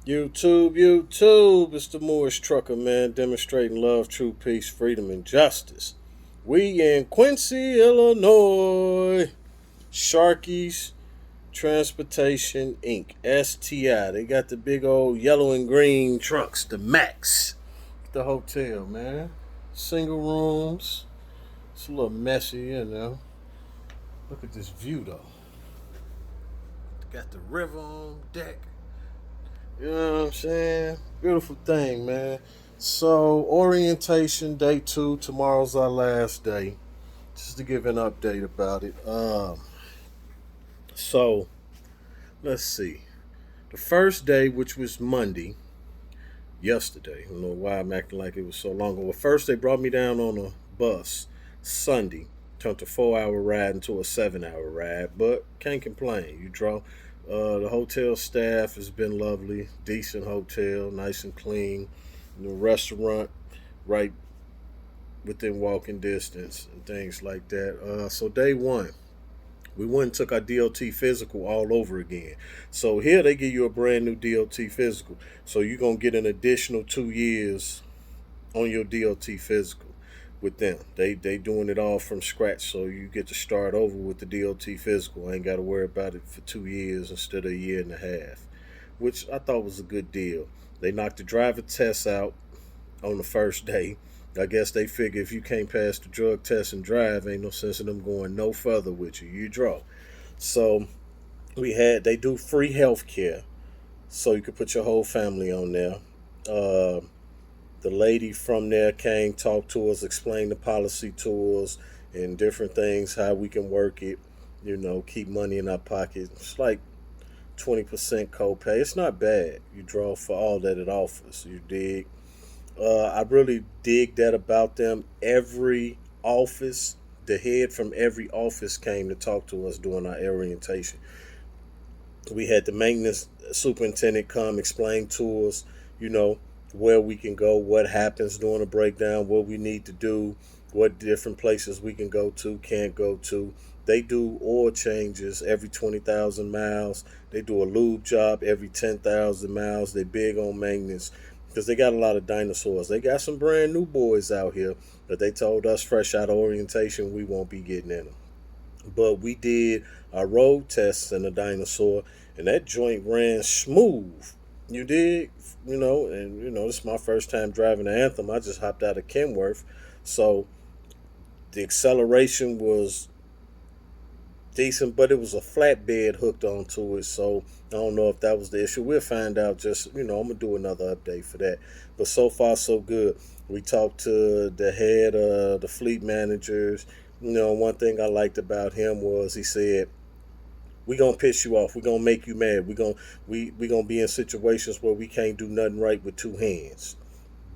YouTube, it's the Moorish Trucker, man, demonstrating love, true peace, freedom, and justice. We in Quincy, Illinois. Sharky's Transportation Inc. STI. They got the big old yellow and green trucks, the Max. The hotel, man. Single rooms. It's a little messy, you know. Look at this view, though. Got the river on deck. You know what I'm saying? Beautiful thing, man. So, orientation day 2. Tomorrow's our last day. Just to give an update about it. So, let's see. The first day, which was Monday, yesterday. I don't know why I'm acting like it was so long ago. Well, first, they brought me down on a bus Sunday. Turned a 4 hour ride into a 7 hour ride, but can't complain. You draw. The hotel staff has been lovely, decent hotel, nice and clean. The restaurant right within walking distance and things like that. So day 1, we went and took our DOT physical all over again. So here they give you a brand new DOT physical. So you're gonna get an additional 2 years on your DOT physical with them. They doing it all from scratch, so you get to start over with the DOT physical. I ain't got to worry about it for 2 years instead of a year and a half, which I thought was a good deal. They knocked the driver test out on the first day. I guess they figure if you can't pass the drug test and drive, ain't no sense in them going no further with you. You draw. So they do free health care, so you could put your whole family on there. Uh, the lady from there came, talked to us, explained the policy to us and different things, how we can work it, keep money in our pocket. It's like 20% copay. It's not bad. You draw for all that it offers. You dig? I really dig that about them. Every office, the head from every office came to talk to us during our orientation. We had the maintenance superintendent come explain to us, you know, where we can go, what happens during a breakdown, what we need to do, what different places we can go to, can't go to. They do oil changes every 20,000 miles. They do a lube job every 10,000 miles. They big on maintenance because they got a lot of dinosaurs. They got some brand new boys out here, but they told us fresh out of orientation we won't be getting in them. But we did our road tests in a dinosaur, and that joint ran smooth. You did, this is my first time driving the Anthem. I just hopped out of Kenworth, so the acceleration was decent, but it was a flatbed hooked onto it. So I don't know if that was the issue. We'll find out. I'm gonna do another update for that. But so far, so good. We talked to the head of the fleet managers. One thing I liked about him was he said, "We gonna piss you off. We gonna make you mad. We gonna be in situations where we can't do nothing right with two hands.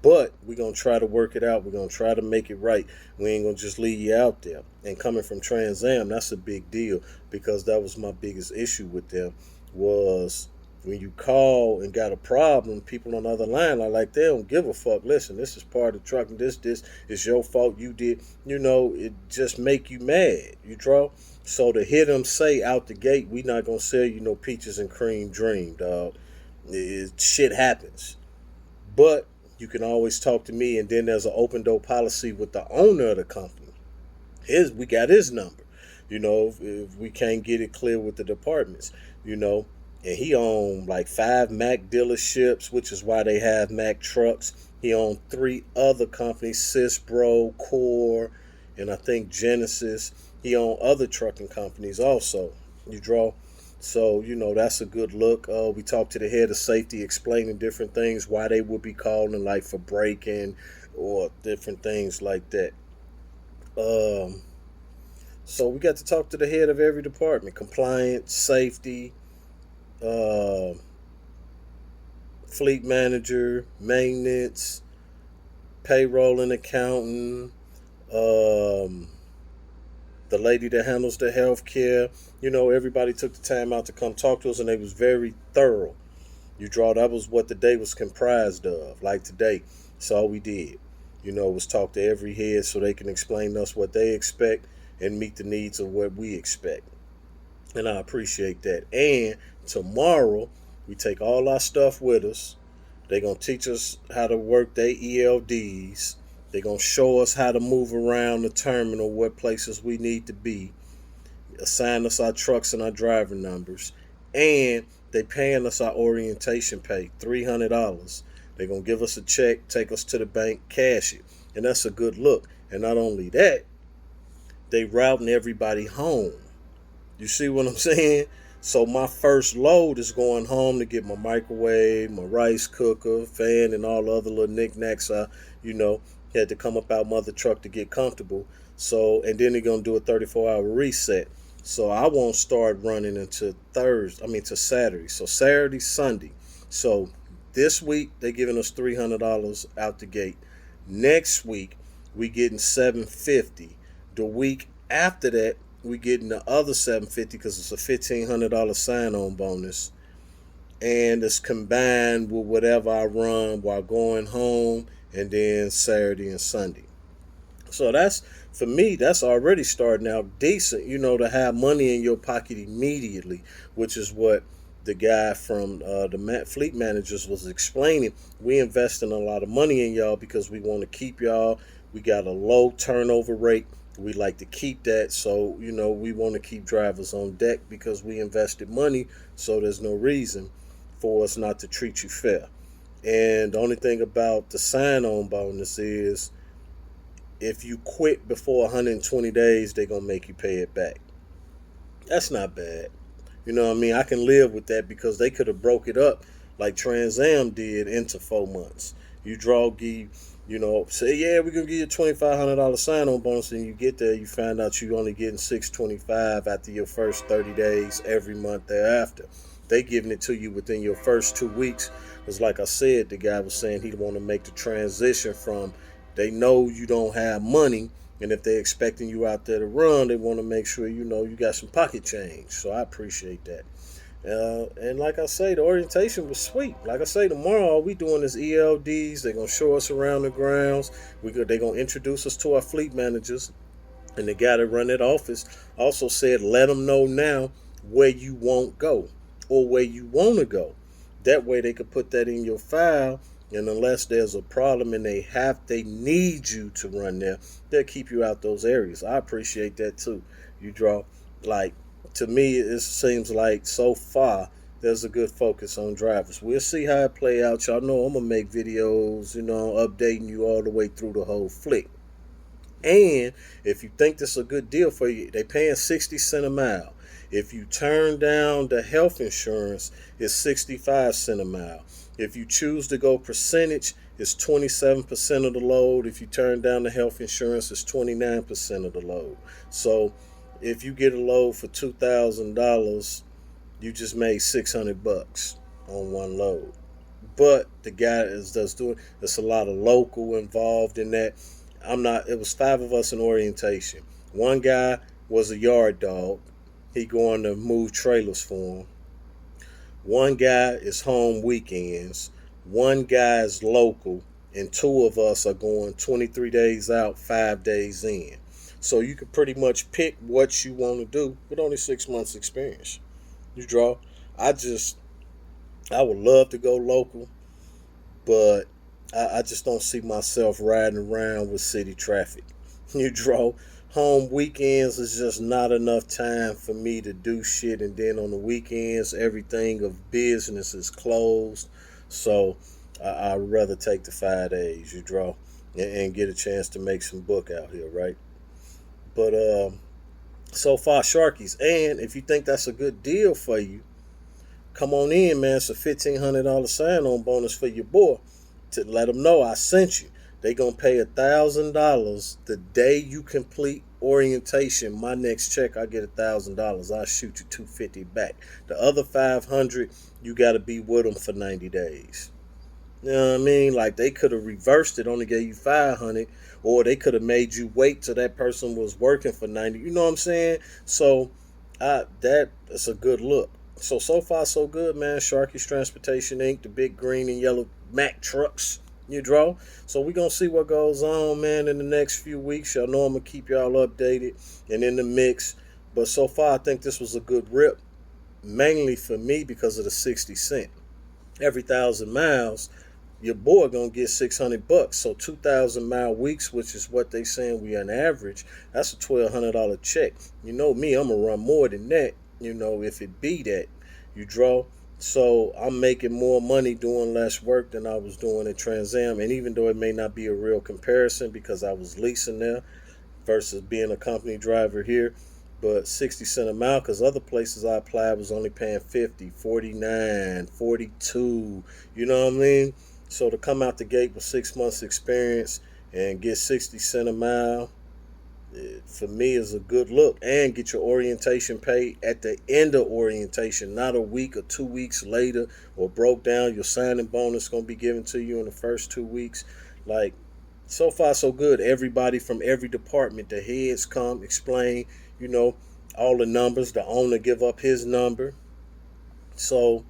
But we're going to try to work it out. We're going to try to make it right. We ain't going to just leave you out there." And coming from Trans Am, that's a big deal because that was my biggest issue with them was when you call and got a problem, people on the other line are like, they don't give a fuck. Listen, this is part of trucking. This is your fault. You did. It just make you mad. You draw. So to hear them say out the gate, we not going to sell you no peaches and cream dream, dog. Shit happens. But you can always talk to me, and then there's an open door policy with the owner of the company. We got his number. If we can't get it clear with the departments, and he owned like 5 Mack dealerships, which is why they have Mack trucks. He owned 3 other companies, Sysbro, Core, and I think Genesis. He owned other trucking companies also. You draw. So, that's a good look. We talked to the head of safety explaining different things, why they would be calling like for braking or different things like that. So we got to talk to the head of every department: compliance, safety, uh, fleet manager, maintenance, payroll and accounting, um, the lady that handles the health care. Everybody took the time out to come talk to us, and they was very thorough. That was what the day was comprised of. Like today, that's all we did. Was talk to every head so they can explain to us what they expect and meet the needs of what we expect. And I appreciate that. And tomorrow, We take all our stuff with us. They're going to teach us how to work their ELDs. They're going to show us how to move around the terminal, what places we need to be, assign us our trucks and our driver numbers, and they paying us our orientation pay, $300. They're going to give us a check, take us to the bank, cash it. And that's a good look. And not only that, they routing everybody home. You see what I'm saying? So my first load is going home to get my microwave, my rice cooker, fan, and all the other little knickknacks you know, had to come up out mother truck to get comfortable. So, and then they're gonna do a 34-hour reset. So I won't start running until to Saturday. So Saturday, Sunday. So this week they giving us $300 out the gate. Next week we getting $750. The week after that we getting the other $750 because it's a $1,500 sign-on bonus, and it's combined with whatever I run while going home, and then Saturday and Sunday. So that's, for me, that's already starting out decent, to have money in your pocket immediately, which is what the guy from the fleet managers was explaining. We invest in a lot of money in y'all because we want to keep y'all. We got a low turnover rate. We like to keep that. So, we want to keep drivers on deck because we invested money. So there's no reason for us not to treat you fair. And the only thing about the sign-on bonus is if you quit before 120 days, they're going to make you pay it back. That's not bad. You know what I mean? I can live with that because they could have broke it up like Trans Am did into 4 months. You say, yeah, we're going to give you a $2,500 sign-on bonus, and you get there, you find out you're only getting $625 after your first 30 days every month thereafter. They giving it to you within your first 2 weeks. Because like I said, the guy was saying he'd want to make the transition from, they know you don't have money, and if they're expecting you out there to run, they want to make sure you got some pocket change. So I appreciate that. And like I say, the orientation was sweet. Like I say, tomorrow all we doing is ELDs. They're going to show us around the grounds. They're going to introduce us to our fleet managers. And the guy that run that office also said, let them know now where you won't go or where you want to go. That way they could put that in your file. And unless there's a problem and they need you to run there, they'll keep you out those areas. I appreciate that too. To me, it seems like so far there's a good focus on drivers. We'll see how it play out. Y'all know I'm going to make videos, updating you all the way through the whole flick. And if you think this is a good deal for you, they paying 60 cents a mile. If you turn down the health insurance, it's 65 cents a mile. If you choose to go percentage, it's 27% of the load. If you turn down the health insurance, it's 29% of the load. So if you get a load for $2,000, you just made $600 on one load. But the guy does doing, there's a lot of local involved in that. It was 5 of us in orientation. One guy was a yard dog. He going to move trailers for him. One guy is home weekends. One guy is local. And 2 of us are going 23 days out, 5 days in. So you can pretty much pick what you want to do with only 6 months experience. You draw. I would love to go local, but I just don't see myself riding around with city traffic. You draw. Home weekends is just not enough time for me to do shit, and then on the weekends everything of business is closed. So I'd rather take the 5 days, you draw, and get a chance to make some book out here, right? But so far, Sharkies. And if you think that's a good deal for you, come on in, man. It's a $1,500 sign-on bonus for your boy to let them know I sent you. They going to pay $1,000 the day you complete orientation. My next check, I get $1,000. I'll shoot you $250 back. The other $500, you got to be with them for 90 days. You know what I mean? Like, they could have reversed it, only gave you $500, or they could have made you wait till that person was working for 90. You know what I'm saying? So that is a good look. So far, so good, man. Sharky Transportation Inc., the big green and yellow Mack trucks, you draw. So we're going to see what goes on, man, in the next few weeks. Y'all know I'm going to keep y'all updated and in the mix. But so far, I think this was a good rip, mainly for me because of the 60 cent. every 1,000 miles, your boy gonna get $600. So 2,000 mile weeks, which is what they saying we on average, that's a $1,200 check. You know me, I'm gonna run more than that. If it be that, you draw. So I'm making more money doing less work than I was doing at Trans Am. And even though it may not be a real comparison because I was leasing there versus being a company driver here, but 60 cent a mile, because other places I applied was only paying 50, 49, 42. You know what I mean? So to come out the gate with 6 months experience and get 60 cent a mile, for me is a good look. And get your orientation pay at the end of orientation, not a week or 2 weeks later or broke down. Your signing bonus going to be given to you in the first 2 weeks. Like, so far so good. Everybody from every department, the heads come explain, you know, all the numbers. The owner give up his number. So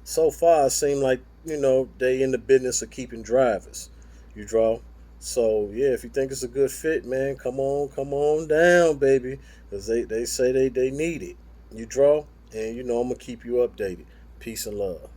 far it seems like, they in the business of keeping drivers. You draw. So yeah, if you think it's a good fit, man, come on down, baby. Cause they say they need it. You draw, and I'm gonna keep you updated. Peace and love.